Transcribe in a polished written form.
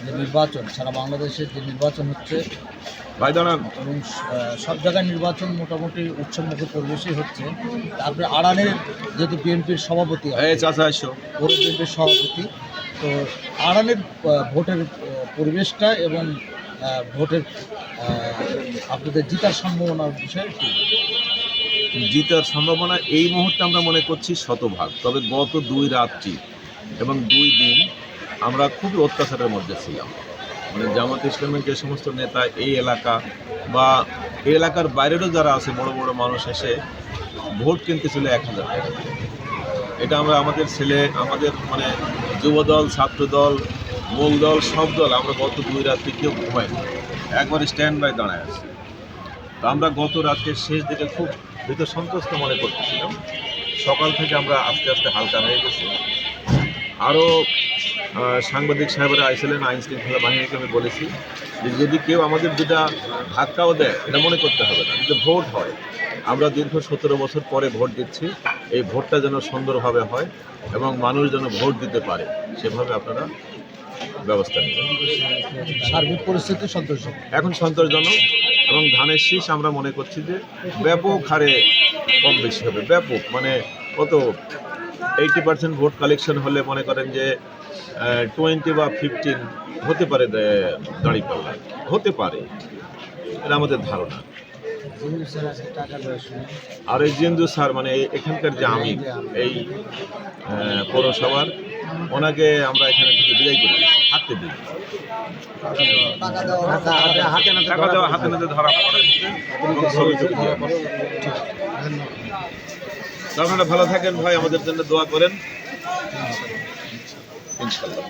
যে নির্বাচন, সারা বাংলাদেশের যে নির্বাচন হচ্ছে এবং সব জায়গায় নির্বাচন মোটামুটি উৎসবমুখী পরিবেশই হচ্ছে। তারপরে আড়ানের যেহেতু বিএনপির সভাপতি, পৌর বিএনপির সভাপতি, তো আড়ানের ভোটের পরিবেশটা এবং ভোটের আপনাদের জিতার সম্ভাবনার বিষয়ে জিতার সম্ভাবনা এই মুহূর্তে আমরা মনে করছি শতভাগ। তবে গত 2 রাত্রি এবং 2 দিন আমরা খুবই অত্যাচারের মধ্যে ছিলাম। মানে জামাত ইসলামের যে সমস্ত নেতা এই এলাকা বা এই এলাকার বাইরেরও যারা আছে, বড় বড় মানুষ এসে ভোট কিনতে ছিল 1000 টাকা। এটা আমরা আমাদের মানে যুবদল, ছাত্রদল, মূল দল, সব দল আমরা গত 2 রাত্রি কেউ ঘুমাইনি, একবার স্ট্যান্ড বাই দাঁড়ায় আছি। তো আমরা গত রাত্রের শেষ দিকে খুব সন্তুষ্ট মনে করতেছিলাম। সকাল থেকে আমরা আস্তে আস্তে হালকা হয়ে গেছি। আরও সাংবাদিক সাহেবরা আইছিলেন, আইন শৃঙ্খলা বাহিনীকে আমি বলেছি যে যদি কেউ আমাদের দুটা ধাক্কাও দেয় এটা মনে করতে হবে না, যদি ভোট হয়, আমরা দীর্ঘ 17 বছর পরে ভোট দিচ্ছি, এই ভোটটা যেন সুন্দরভাবে হয় এবং মানুষ যেন ভোট দিতে পারে, সেভাবে আপনারা ব্যবস্থা নেবেন। সার্বিক পরিস্থিতি সন্তোষজনক, এখন সন্তোষজনক। এবং ধানের শীষ আমরা মনে করছি যে ব্যাপক হারে কম বেশি হবে। ব্যাপক মানে কত 80% ভোট কালেকশন হলে মনে করেন যে 20 বা 15 হতে পারে, দাঁড়িপাল্লা হতে পারে, এটা আমাদের ধারণা। আর এই জিন্দু স্যার মানে এখানকার যে আমি এই পৌরসভার, ওনাকে আমরা এখানে থেকে বিদায় করে দিচ্ছি, হাতে দিই টাকা দেওয়া হাতে নাতে ধরা পড়ে। আপনারা ভালো থাকেন ভাই, আমাদের জন্য দোয়া করেন ইনশাল্লাহ।